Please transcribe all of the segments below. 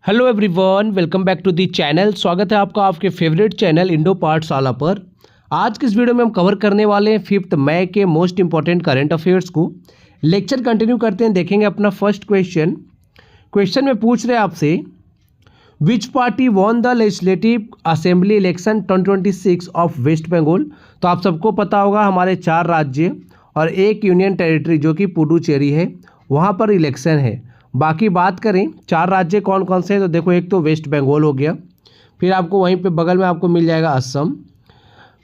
Hello everyone, welcome back to the channel. स्वागत है आपका आपके फेवरेट चैनल इंडो पाठशाला पर। आज के इस वीडियो में हम कवर करने वाले हैं 5 मई के मोस्ट इंपॉर्टेंट करंट अफेयर्स को। लेक्चर कंटिन्यू करते हैं, देखेंगे अपना फर्स्ट क्वेश्चन में पूछ रहे हैं आपसे, which party won the legislative assembly election 2026 of West Bengal. तो आप सबको पता होगा हमारे 4 राज्य और एक यूनियन टेरिटरी जो कि पुडुचेरी है, वहाँ पर इलेक्शन है। बाकी बात करें 4 राज्य कौन कौन से हैं, तो देखो एक तो वेस्ट बंगाल हो गया, फिर आपको वहीं पे बगल में आपको मिल जाएगा असम,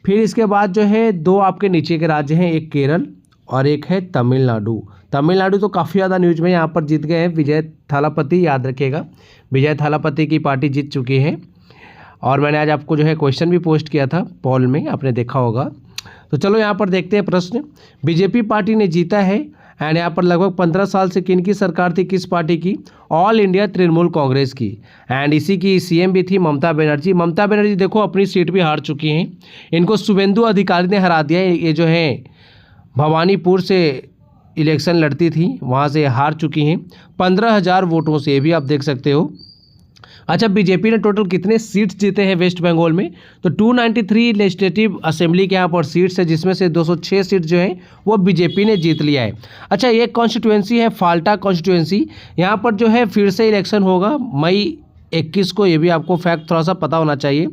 फिर इसके बाद जो है 2 आपके नीचे के राज्य हैं, एक केरल और एक है तमिलनाडु। तमिलनाडु तो काफ़ी ज़्यादा न्यूज में यहाँ पर जीत गए हैं विजय थालापति, याद रखिएगा विजय थालापति की पार्टी जीत चुकी है। और मैंने आज आपको जो है क्वेश्चन भी पोस्ट किया था पोल में, आपने देखा होगा। तो चलो यहाँ पर देखते हैं प्रश्न। बीजेपी पार्टी ने जीता है एंड यहाँ पर लगभग 15 साल से किन की सरकार थी, किस पार्टी की? ऑल इंडिया तृणमूल कांग्रेस की। एंड इसी की सीएम भी थी ममता बनर्जी। ममता बनर्जी देखो अपनी सीट भी हार चुकी हैं, इनको शुभेंदु अधिकारी ने हरा दिया है। ये जो है भवानीपुर से इलेक्शन लड़ती थी, वहाँ से हार चुकी हैं 15,000 वोटों से, ये भी आप देख सकते हो। अच्छा, बीजेपी ने टोटल कितने सीट्स जीते हैं वेस्ट बंगाल में? तो 293 लेजिस्लेटिव असेंबली के यहाँ पर सीट्स है, जिसमें से 206 सीट जो है वो बीजेपी ने जीत लिया है। अच्छा, एक कॉन्स्टिट्यूएंसी है फाल्टा कॉन्स्टिट्यूएंसी, यहाँ पर जो है फिर से इलेक्शन होगा मई 21 को, ये भी आपको फैक्ट थोड़ा सा पता होना चाहिए।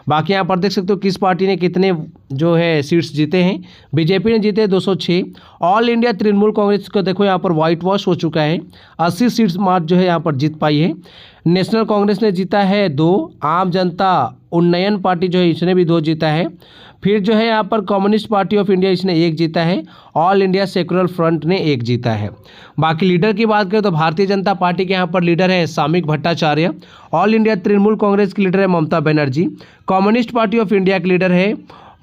बाकी यहाँ पर देख सकते हो किस पार्टी ने कितने जो है सीट्स जीते हैं। बीजेपी ने जीते 206। ऑल इंडिया तृणमूल कांग्रेस को देखो यहाँ पर वाइट वॉश हो चुका है, 80 सीट्स मात्र जो है यहाँ पर जीत पाई है। नेशनल कांग्रेस ने जीता है 2, आम जनता उन्नयन पार्टी जो है इसने भी 2 जीता है। फिर जो है यहाँ पर कम्युनिस्ट पार्टी ऑफ इंडिया इसने 1 जीता है। ऑल इंडिया सेक्युलर फ्रंट ने 1 जीता है। बाकी लीडर की बात करें तो भारतीय जनता पार्टी के यहाँ पर लीडर है Samik Bhattacharya. All India Trinamool Congress की लीडर है Mamata Banerjee. Communist Party of India के लीडर है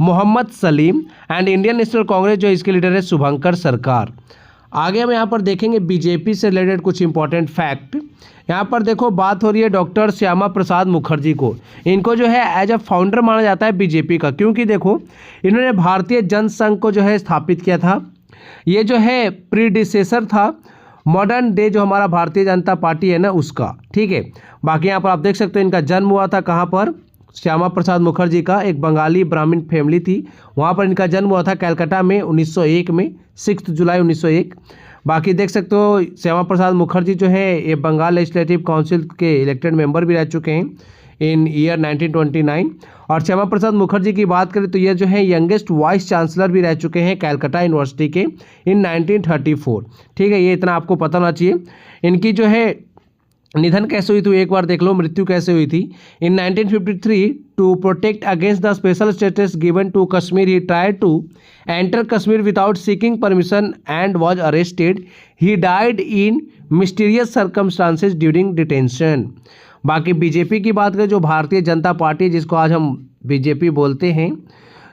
Mohammad Salim and Indian National Congress जो इसके लीडर है शुभंकर सरकार। आगे हम यहाँ पर देखेंगे बीजेपी से रिलेटेड कुछ इंपॉर्टेंट फैक्ट। यहाँ पर देखो बात हो रही है डॉक्टर श्यामा प्रसाद मुखर्जी को। इनको जो है एज अ फाउंडर माना जाता है बीजेपी का, क्योंकि देखो इन्होंने भारतीय जनसंघ को जो है स्थापित किया था। ये जो है प्रीडिसेसर था मॉडर्न डे जो हमारा भारतीय जनता पार्टी है ना उसका, ठीक है। बाकी यहाँ पर आप देख सकते हो इनका जन्म हुआ था कहाँ पर, श्यामा प्रसाद मुखर्जी का एक बंगाली ब्राह्मण फैमिली थी, वहाँ पर इनका जन्म हुआ था कलकत्ता में 1901 में, 6 जुलाई 1901। बाकी देख सकते हो श्यामा प्रसाद मुखर्जी जो है ये बंगाल लेजिस्लेटिव काउंसिल के इलेक्टेड मेंबर भी रह चुके हैं इन ईयर 1929। और श्यामा प्रसाद मुखर्जी की बात करें तो ये जो है यंगेस्ट वाइस चांसलर भी रह चुके हैं कलकत्ता यूनिवर्सिटी के इन 1934, ठीक है। ये इतना आपको पता होना चाहिए। इनकी जो है निधन कैसे हुई थी एक बार देख लो, मृत्यु कैसे हुई थी। In 1953 to protect against the special status given to Kashmir he tried to enter Kashmir without seeking permission and was arrested. He died in mysterious circumstances during detention. बाकी बीजेपी की बात करें जो भारतीय जनता पार्टी जिसको आज हम बीजेपी बोलते हैं,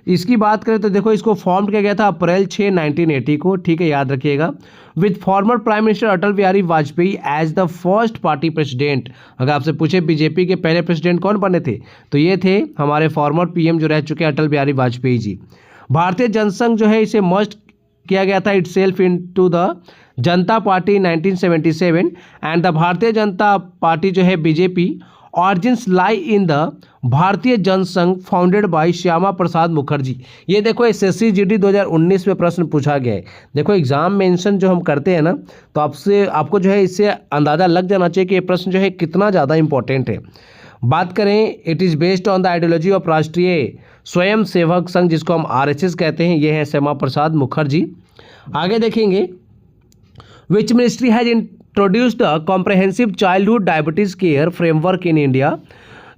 इसकी बात करें तो देखो इसको फॉर्म किया गया था अप्रैल 6, 1980 को, ठीक है, याद रखिएगा। With former prime minister Atal Bihari Vajpayee as the first party president. अगर आपसे पूछे बीजेपी के पहले प्रेसिडेंट कौन बने थे तो ये थे हमारे फॉर्मर पीएम जो रह चुके अटल बिहारी वाजपेयी जी। भारतीय जनसंघ जो है इसे मर्ज किया गया था itself into the Janata party 1977 and the Bharatiya Janata party जो है BJP origins lie in the भारतीय जनसंघ फाउंडेड बाय श्यामा प्रसाद मुखर्जी। ये देखो एसएससी जीडी 2019 में प्रश्न पूछा गया है। देखो एग्जाम मेंशन जो हम करते हैं ना, तो आपको जो है इससे अंदाज़ा लग जाना चाहिए कि ये प्रश्न जो है कितना ज़्यादा इंपॉर्टेंट है। बात करें it is based on the ideology of राष्ट्रीय स्वयं सेवक संघ जिसको हम आरएसएस कहते हैं, ये है श्यामा प्रसाद मुखर्जी। आगे देखेंगे which ministry has introduced a comprehensive childhood diabetes care framework in India.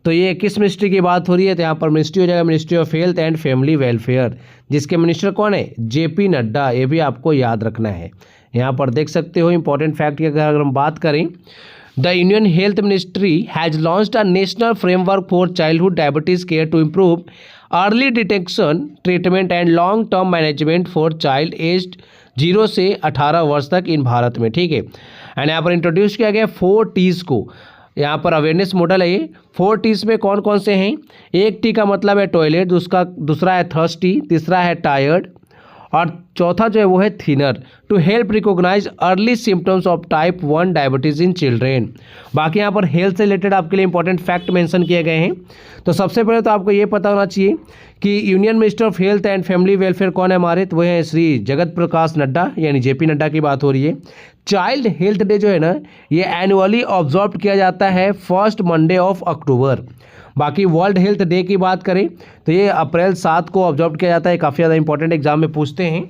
तो ये किस मिनिस्ट्री की बात हो रही है? तो यहाँ पर मिनिस्ट्री हो जाएगा ministry of health and family welfare, जिसके मिनिस्टर कौन है? जेपी नड्डा। ये भी आपको याद रखना है। यहाँ पर देख सकते हो इंपॉर्टेंट फैक्ट की अगर हम बात करें, the union health ministry has launched a national framework for childhood diabetes care to improve early detection treatment and long term management for child aged 0 से 18 वर्ष तक इन भारत में, ठीक है। एंड यहाँ पर इंट्रोड्यूस किया गया 4 टीज़ को। यहाँ पर अवेयरनेस मॉडल है ये। 4 टीज़ में कौन कौन से हैं? एक टी का मतलब है टॉयलेट, दूसरा है थर्स्टी, तीसरा है टायर्ड और चौथा जो है वो है thinner to help recognise early symptoms of type 1 diabetes in children. बाकी यहाँ पर हेल्थ से रिलेटेड आपके लिए इंपॉर्टेंट फैक्ट मेंशन किए गए हैं। तो सबसे पहले तो आपको ये पता होना चाहिए कि union minister of health and family welfare कौन है हमारे, तो वो है श्री जगत प्रकाश नड्डा, यानी जेपी नड्डा की बात हो रही है। चाइल्ड हेल्थ डे जो है ना, ये एनुअली ऑब्जर्व किया जाता है फर्स्ट मंडे ऑफ अक्टूबर। बाकी वर्ल्ड हेल्थ डे की बात करें तो ये अप्रैल 7 को ऑब्जर्व किया जाता है, काफ़ी ज़्यादा इंपॉर्टेंट एग्जाम में पूछते हैं।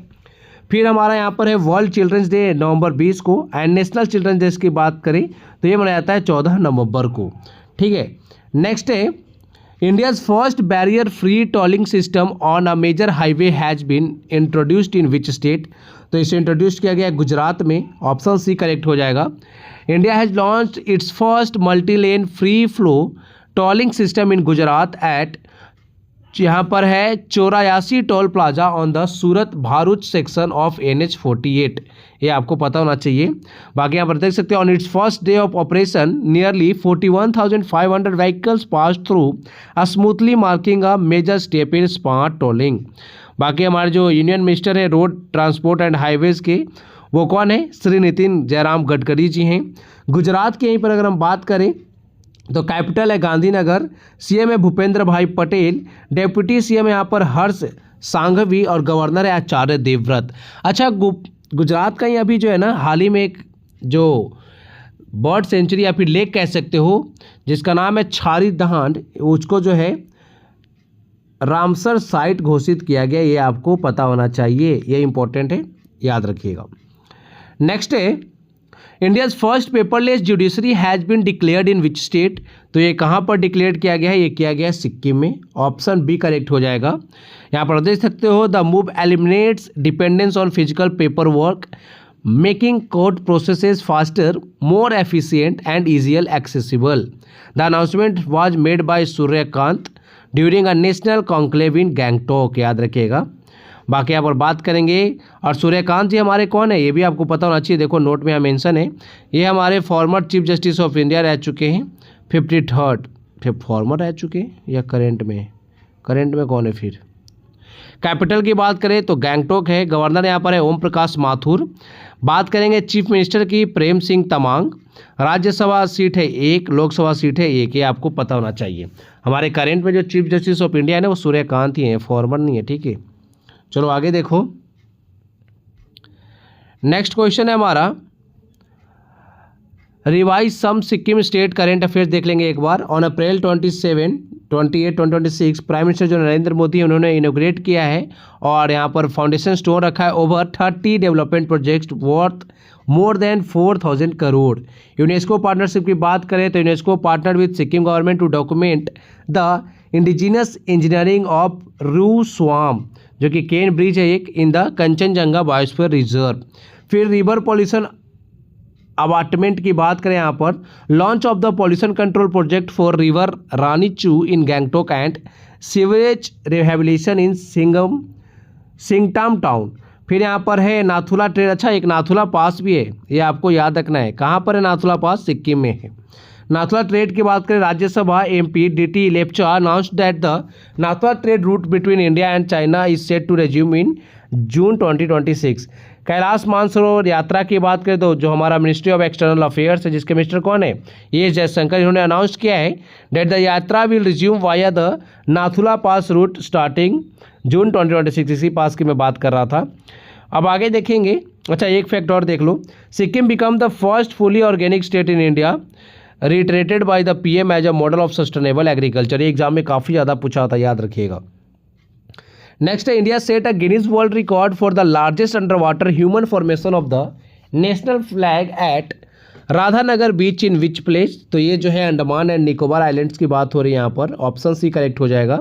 फिर हमारा यहाँ पर है वर्ल्ड चिल्ड्रंस डे नवंबर 20 को, एंड नेशनल चिल्ड्रंस डे की बात करें तो ये मनाया जाता है 14 नवंबर को। ठीक है, नेक्स्ट है India's first barrier free tolling system on a major highway has been introduced in which state, तो इसे इंट्रोड्यूस किया गया है गुजरात में, ऑप्शन सी करेक्ट हो जाएगा। India has launched its first multi lane free flow tolling system in Gujarat at, यहाँ पर है 84 toll plaza on the Surat Bharuch section of NH48, ये आपको पता होना चाहिए। बाकी यहाँ पर देख सकते हैं on its first day of operation nearly 41,500 vehicles pass through a smoothly marking a major step in smart tolling. बाकी हमारे जो यूनियन मिनिस्टर है रोड ट्रांसपोर्ट एंड हाईवेज के, वो कौन है, श्री नितिन जयराम गडकरी जी हैं। गुजरात के यहीं पर अगर हम बात करें तो कैपिटल है गांधीनगर, सीएम है भूपेंद्र भाई पटेल, डेप्यूटी सीएम यहाँ पर हर्ष सांघवी और गवर्नर है आचार्य देवव्रत। अच्छा, गुजरात का ही अभी जो है ना हाल ही में एक जो बर्ड सेंचुरी या फिर लेक कह सकते हो जिसका नाम है छारी दहांड, उसको जो है रामसर साइट घोषित किया गया, ये आपको पता होना चाहिए, ये इंपॉर्टेंट है, याद रखिएगा। नेक्स्ट है India's first paperless judiciary has been declared in which state, तो ये कहाँ पर डिक्लेयर किया गया है, ये किया गया है सिक्किम में, ऑप्शन बी करेक्ट हो जाएगा। यहाँ पर देख सकते हो the move eliminates dependence on physical paper work making court processes faster more efficient and easier accessible. The announcement was made by Suryakant during a national conclave in Gangtok, याद रखिएगा। बाकी यहाँ पर बात करेंगे, और सूर्यकांत जी हमारे कौन है ये भी आपको पता होना चाहिए, देखो नोट में यहाँ मेंशन है, ये हमारे former chief justice of India रह चुके हैं, 53rd फॉर्मर रह चुके हैं या करेंट में कौन है फिर। कैपिटल की बात करें तो गैंगटॉक है, गवर्नर यहाँ पर है ओम प्रकाश माथुर। बात करेंगे चीफ मिनिस्टर की, प्रेम सिंह तमांग। राज्यसभा सीट है 1, लोकसभा सीट है 1, ये आपको पता होना चाहिए। हमारे करेंट में जो चीफ जस्टिस ऑफ इंडिया है ना वो सूर्यकांत ही है, फॉर्मर नहीं है। ठीक है, चलो आगे देखो। नेक्स्ट क्वेश्चन है हमारा रिवाइज सम सिक्किम स्टेट करेंट अफेयर्स देख लेंगे एक बार। ऑन अप्रैल 28, 2026 प्राइम मिनिस्टर जो नरेंद्र मोदी है उन्होंने इनोग्रेट किया है और यहाँ पर फाउंडेशन स्टोन रखा है over 30 development project worth more than 4,000 crore. UNESCO partnership की बात करें तो UNESCO partner with Sikkim government to document the indigenous engineering of रू स्वाम, जो कि केन ब्रिज है एक, in the Kanchenjunga biosphere reserve. फिर रिवर पॉल्यूशन अबार्टमेंट की बात करें यहाँ पर launch of the pollution control project for river Ranichu in Gangtok and sewerage rehabilitation in Singtam town. फिर यहाँ पर है नाथुला ट्रेन, अच्छा एक नाथुला पास भी है, ये आपको याद रखना है, कहाँ पर है नाथुला पास, सिक्किम में है। नाथुला ट्रेड की बात करें Rajya Sabha MP DT Lepcha announced that the Nathula trade route between India and China is set to resume in June 2026। Kailash Mansarovar yatra की बात करें तो जो हमारा मिनिस्ट्री ऑफ एक्सटर्नल अफेयर्स है जिसके मिनिस्टर कौन है, ये जयशंकर, इन्होंने अनाउंस किया है that the yatra will resume via the Nathula pass route starting June 2026। इसी पास की मैं बात कर रहा था। अब आगे देखेंगे, अच्छा एक फैक्ट और देख लो, Sikkim become the first fully organic state in India reiterated by the PM as a model of sustainable agriculture. ये एग्जाम में काफ़ी ज़्यादा पूछा था, याद रखिएगा। नेक्स्ट है India set a Guinness world record for the largest under water human formation of the national flag at Radhanagar beach in which place, तो ये जो है अंडमान एंड निकोबार आइलैंड्स की बात हो रही है यहाँ पर, ऑप्शन सी करेक्ट हो जाएगा।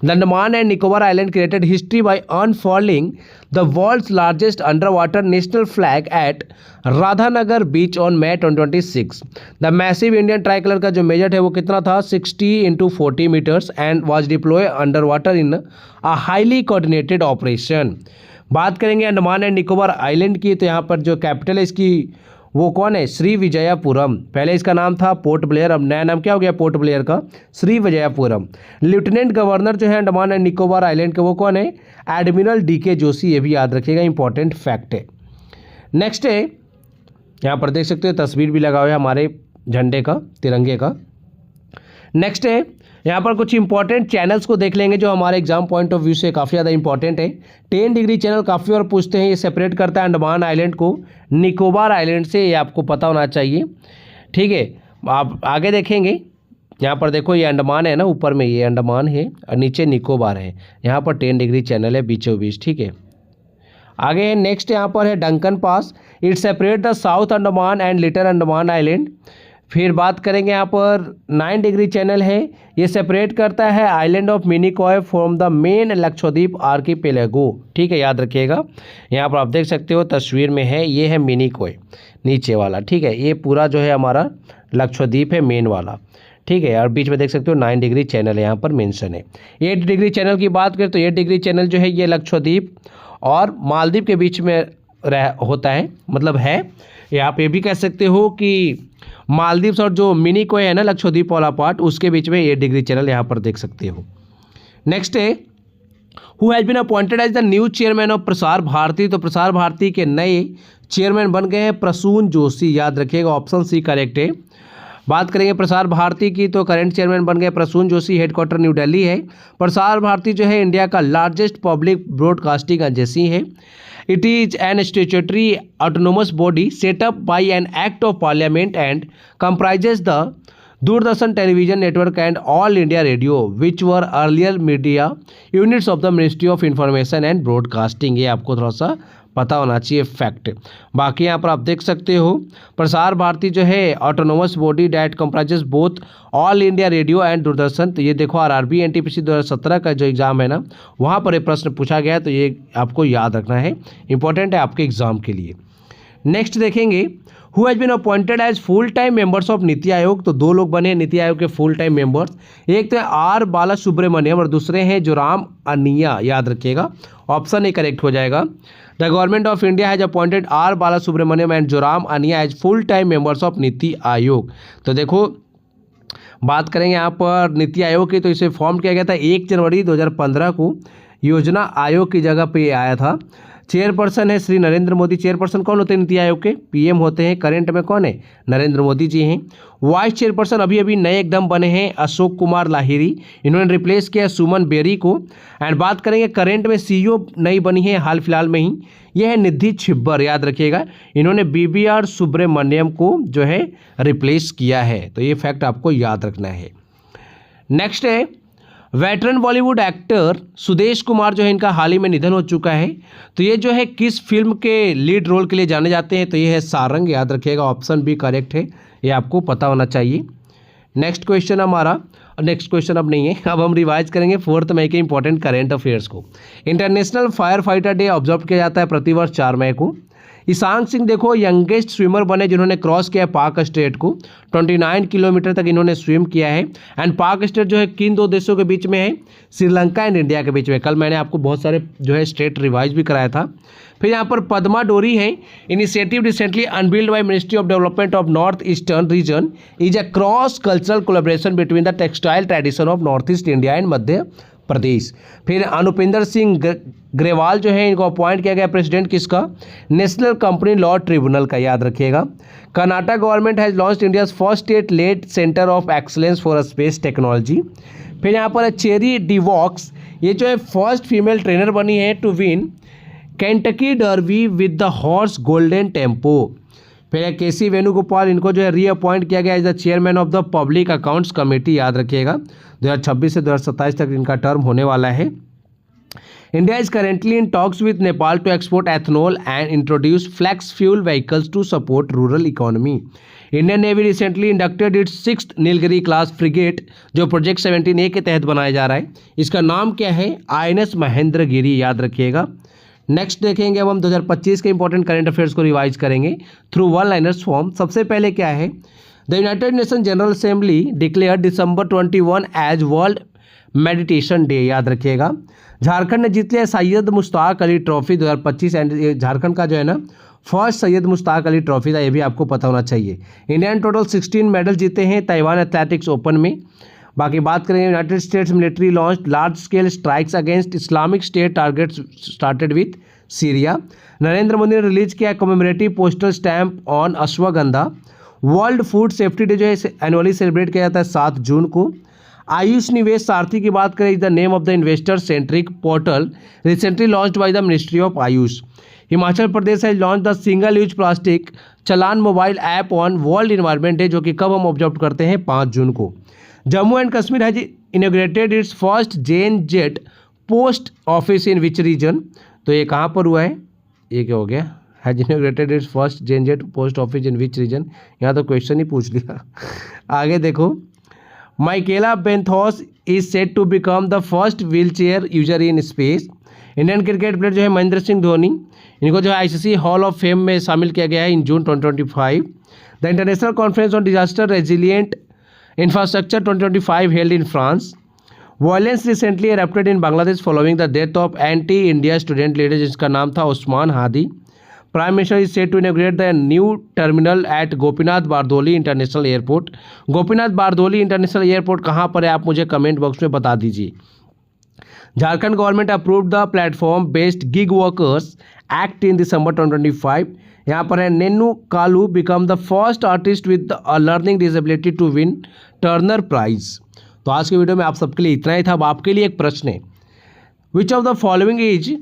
The Andaman and Nicobar island created history by unfolding the world's largest under water national flag at Radhanagar beach on May 2026। The massive Indian tri colour का जो मेजर है वो कितना था, 60x40 metres and was deploy under water in a highly coordinated operation. बात करेंगे Andaman and Nicobar island की, तो यहाँ पर जो कैपिटल है इसकी वो कौन है? श्री विजयपुरम। पहले इसका नाम था पोर्ट ब्लेयर, अब नया नाम क्या हो गया पोर्ट ब्लेयर का? श्री विजयपुरम। लेफ्टिनेंट गवर्नर जो है अंडमान एंड निकोबार आइलैंड के, वो कौन है? Admiral DK Joshi. ये भी याद रखिएगा, इंपॉर्टेंट फैक्ट है। नेक्स्ट है, यहाँ पर देख सकते हो तस्वीर भी लगा हुआ है हमारे झंडे का, तिरंगे का। नेक्स्ट है, यहाँ पर कुछ इंपॉर्टेंट चैनल्स को देख लेंगे जो हमारे एग्जाम पॉइंट ऑफ व्यू से काफ़ी ज़्यादा इंपॉर्टेंट है। 10 डिग्री चैनल काफ़ी और पूछते हैं, ये सेपरेट करता है अंडमान आइलैंड को निकोबार आइलैंड से, ये आपको पता होना चाहिए। ठीक है, आप आगे देखेंगे, यहाँ पर देखो ये अंडमान है ना, ऊपर में ये अंडमान है और नीचे निकोबार है। यहाँ पर 10 डिग्री चैनल है बीचों बीच। ठीक है, आगे है नेक्स्ट, यहाँ पर है Duncan pass, it separate the south Andaman and little Andaman island. फिर बात करेंगे यहाँ पर 9 डिग्री चैनल है, ये सेपरेट करता है island of Minicoy from the main Lakshadweep archipelago. ठीक है, याद रखिएगा। यहाँ पर आप देख सकते हो तस्वीर में है, ये है मिनिकॉय नीचे वाला। ठीक है, ये पूरा जो है हमारा लक्षद्वीप है मेन वाला। ठीक है, और बीच में देख सकते हो 9 डिग्री चैनल है, यहाँ पर मेंशन है। 8 डिग्री चैनल की बात करें तो 8 डिग्री चैनल जो है ये लक्षद्वीप और मालदीव के बीच में होता है, मतलब है। या आप ये भी कह सकते हो कि मालदीव्स और जो मिनिकॉय है ना लक्षद्वीप वाला पार्ट, उसके बीच में 8 डिग्री चैनल यहाँ पर देख सकते हो। नेक्स्ट है, who has been appointed as the new chairman of Prasar Bharati. तो प्रसार भारती के नए चेयरमैन बन गए हैं प्रसून जोशी। याद रखिएगा, ऑप्शन सी करेक्ट है। बात करेंगे प्रसार भारती की तो करेंट चेयरमैन बन गए प्रसून जोशी, हेडक्वार्टर न्यू दिल्ली है। प्रसार भारती जो है इंडिया का लार्जेस्ट पब्लिक ब्रॉडकास्टिंग एजेंसी है। It is an statutory autonomous body set up by an act of parliament and comprises the Doordarshan television network and all India radio which were earlier media units of the ministry of information and broadcasting. ये आपको थोड़ा सा पता होना चाहिए fact. बाकी यहाँ पर आप देख सकते हो प्रसार भारती जो है autonomous body that comprises both all India radio and Doordarshan. तो ये देखो RRB NTPC 2017 का जो एग्ज़ाम है ना, वहाँ पर ये प्रश्न पूछा गया है, तो ये आपको याद रखना है, इंपॉर्टेंट है आपके एग्जाम के लिए। नेक्स्ट देखेंगे, who has been appointed as full time members of NITI Aayog. तो 2 लोग बने नीति आयोग के फुल टाइम मेंबर्स, एक तो R बालासुब्रमण्यम और दूसरे हैं जोराम अनिया। याद रखिएगा, ऑप्शन ए करेक्ट हो जाएगा। The government of India has appointed R Balasubramaniam and Joram Aniya as full time members of NITI Aayog. तो देखो बात करेंगे यहाँ पर नीति आयोग की, तो इसे फॉर्म किया गया था 1 जनवरी 2015 को, योजना आयोग की जगह पे आया था। चेयरपर्सन है श्री नरेंद्र मोदी। चेयरपर्सन कौन होते हैं नीति आयोग के? PM होते हैं। करंट में कौन है? नरेंद्र मोदी जी हैं। वाइस चेयरपर्सन अभी अभी नए एकदम बने हैं अशोक कुमार लाहिरी, इन्होंने रिप्लेस किया सुमन बेरी को। एंड बात करेंगे करंट में CEO नई बनी है हाल फिलहाल में ही, ये है निधि छिब्बर। याद रखिएगा, इन्होंने BBR सुब्रमण्यम को जो है रिप्लेस किया है, तो ये फैक्ट आपको याद रखना है। नेक्स्ट है वेटरन बॉलीवुड एक्टर सुदेश कुमार जो है, इनका हाल ही में निधन हो चुका है। तो ये जो है किस फिल्म के लीड रोल के लिए जाने जाते हैं? तो ये है सारंग। याद रखिएगा, ऑप्शन बी करेक्ट है, ये आपको पता होना चाहिए। नेक्स्ट क्वेश्चन हमारा, नेक्स्ट क्वेश्चन अब नहीं है, अब हम रिवाइज करेंगे 4 मई के इंपॉर्टेंट करेंट अफेयर्स को। International fire fighter day observe किया जाता है प्रतिवर्ष 4 मई को। ईशान सिंह देखो यंगेस्ट स्विमर बने जिन्होंने क्रॉस किया है पाक स्टेट को, 29 किलोमीटर तक इन्होंने स्विम किया है। एंड पाक स्टेट जो है किन 2 देशों के बीच में है? श्रीलंका एंड इंडिया के बीच में। कल मैंने आपको बहुत सारे जो है स्टेट रिवाइज भी कराया था। फिर यहाँ पर पद्मा डोरी है, initiative recently unveiled by ministry of development of north eastern region is a cross cultural collaboration between the textile tradition of north east India and Madhya Pradesh. फिर अनुपिंदर सिंह ग्रेवाल जो है, इनको अपॉइंट किया गया प्रेसिडेंट किसका? नेशनल कंपनी लॉ ट्रिब्यूनल का। याद रखिएगा। Karnataka government has launched India's first state lead centre of excellence for space technology. फिर यहाँ पर चेरी डिवॉक्स, ये जो है फर्स्ट फीमेल ट्रेनर बनी है to win Kentucky Derby with the horse Golden Tempo. फिर KC वेणुगोपाल, इनको जो है रीअपॉइंट किया गया as the chairman of the public accounts committee. याद रखिएगा, 2026 से 2027 तक इनका टर्म होने वाला है। India is currently in talks with Nepal to export ethanol and introduce flex fuel vehicles to support rural economy. Indian navy recently inducted its 6th Nilgiri class frigate, जो project 17A के तहत बनाया जा रहा है। इसका नाम क्या है? INS महेंद्रगिरी। याद रखिएगा। नेक्स्ट देखेंगे, अब हम 2025 के इंपॉर्टेंट करंट अफेयर्स को रिवाइज करेंगे थ्रू वन लाइनर्स फॉर्म। सबसे पहले क्या है? The United Nation General Assembly declare December 21 as world meditation day. याद रखिएगा। झारखंड ने जीत लिया सैयद मुश्ताक अली ट्रॉफी 2025 एंड झारखंड का जो है ना फर्स्ट सैयद मुश्ताक अली ट्रॉफी था, ये भी आपको पता होना चाहिए। इंडिया ने टोटल 16 मेडल जीते हैं ताइवान एथलेटिक्स ओपन में। बाकी बात करेंगे United states military launch large scale strikes against Islamic state targets started with Syria. Narendra Modi ने रिलीज किया commemorative postal stamp on ashwagandha. World food safety day जो है एनुअली सेलिब्रेट किया जाता है 7 जून को। आयुष निवेश सारथी की बात करें, the name of the investor centric portal recently launched by the ministry of Ayush. Himachal Pradesh has launch the single use plastic challan mobile app on world environment day, जो कि कब हम ऑब्जर्व करते हैं 5 जून को। Jammu and Kashmir has inaugurated its first JNZ post office in which reason. तो ये कहाँ पर हुआ है, ये क्या हो गया, has inaugurated its first JNZ post office in which region. यहाँ तो क्वेश्चन ही पूछ लिया। आगे देखो, Michaela Benthaus is set to become the first wheel chair user in space. Indian cricket player जो है महेंद्र सिंह धोनी, इनको जो है ICC हॉल ऑफ फेम में शामिल किया गया है in June 2025। The international conference on disaster resilient infrastructure 2025 held in France. Violence recently erupted in Bangladesh following the death of anti India student leader, जिसका नाम था Usman Hadi. Prime minister is set to inaugurate the new terminal at Gopinath Bardoloi international airport. Gopinath Bardoloi international airport कहाँ पर है, आप मुझे comment box में बता दीजिए। Jharkhand government approved the platform based gig workers act in December 2025। यहाँ पर है Nnena Kalu become the first artist with learning disability to win Turner prize. तो आज के वीडियो में आप सबके लिए इतना ही था। अब आपके लिए एक प्रश्न है, which of the following is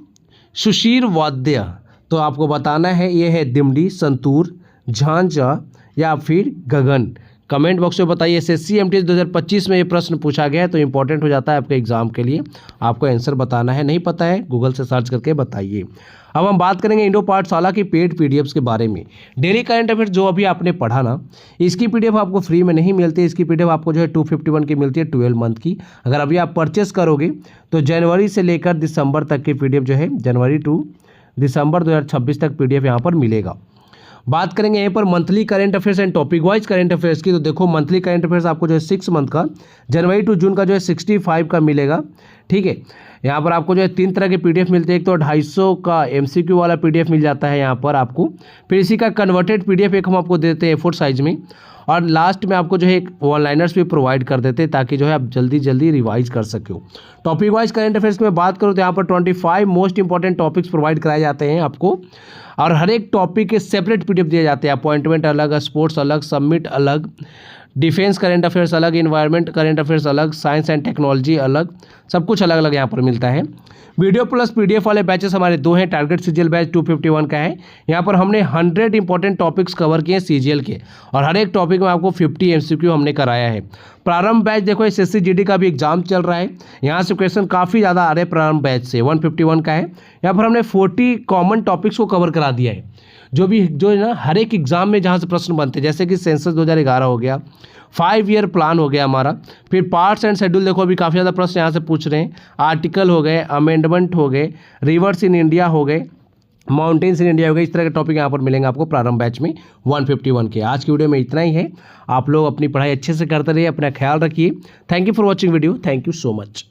सुशीर वाद्य। तो आपको बताना है ये है दिमडी, संतूर, झांझा या फिर गगन। कमेंट बॉक्स में बताइए। SSC MTS 2025 में ये प्रश्न पूछा गया है, तो इंपॉर्टेंट हो जाता है आपके एग्जाम के लिए। आपको आंसर बताना है, नहीं पता है गूगल से सर्च करके बताइए। अब हम बात करेंगे इंडो पाठशाला की पेड PDFs के बारे में। डेली करंट अफेयर्स जो अभी आपने पढ़ा ना, इसकी PDF आपको फ्री में नहीं मिलती है। इसकी PDF आपको जो है 251 की मिलती है 12 मंथ की। अगर अभी आप परचेस करोगे तो जनवरी से लेकर दिसंबर तक की PDF जो है, जनवरी टू दिसंबर 2026 तक PDF यहाँ पर मिलेगा। बात करेंगे यहाँ पर monthly current affairs and topic wise current affairs की। तो देखो मंथली करंट अफेयर्स आपको जो है 6 मंथ का, जनवरी टू जून का जो है 65 का मिलेगा। ठीक है, यहाँ पर आपको जो है 3 तरह के PDF मिलते हैं। एक तो 250 का MCQ वाला PDF मिल जाता है यहाँ पर आपको, फिर इसी का कन्वर्टेड PDF एक हम आपको देते हैं A4 साइज में, और लास्ट में आपको जो है एक वन लाइनर्स भी प्रोवाइड कर देते हैं ताकि जो है आप जल्दी जल्दी रिवाइज कर सको। टॉपिक वाइज करंट अफेयर्स में बात करूँ तो यहाँ पर 25 मोस्ट इंपॉर्टेंट टॉपिक्स प्रोवाइड कराए जाते हैं आपको, और हर एक टॉपिक के सेपरेट PDF दिए जाते हैं। अपॉइंटमेंट अलग, स्पोर्ट्स अलग, सबमिट अलग, डिफेंस करंट अफेयर्स अलग, इन्वायरमेंट करंट अफेयर्स अलग, साइंस एंड टेक्नोलॉजी अलग, सब कुछ अलग अलग यहाँ पर मिलता है। वीडियो प्लस PDF वाले बैचेस हमारे 2 हैं। टारगेट CGL बैच 251 का है। यहाँ पर हमने 100 इंपॉर्टेंट टॉपिक्स कवर किए हैं CGL के, और हर एक टॉपिक में आपको 50 MCQ हमने कराया है। प्रारंभ बैच देखो SSC GD का भी एग्जाम चल रहा है, यहाँ से क्वेश्चन काफ़ी ज़्यादा आ रहे हैं। प्रारंभ बैच से 151 का है। यहाँ पर हमने 40 कॉमन टॉपिक्स को कवर करा दिया है, जो है ना हर एक एग्जाम में जहाँ से प्रश्न बनते हैं, जैसे कि सेंसस 2011 हो गया, 5 ईयर प्लान हो गया हमारा, फिर पार्ट्स एंड शेड्यूल देखो अभी काफ़ी ज़्यादा प्रश्न यहाँ से पूछ रहे हैं, आर्टिकल हो गए, अमेंडमेंट हो गए, रिवर्स इन इंडिया हो गए, माउंटेन्स इन इंडिया हो गए। इस तरह के टॉपिक यहाँ पर मिलेंगे आपको प्रारंभ बैच में 151 के। आज की वीडियो में इतना ही है। आप लोग अपनी पढ़ाई अच्छे से करते रहिए, अपना ख्याल रखिए। Thank you for watching video, thank you so much.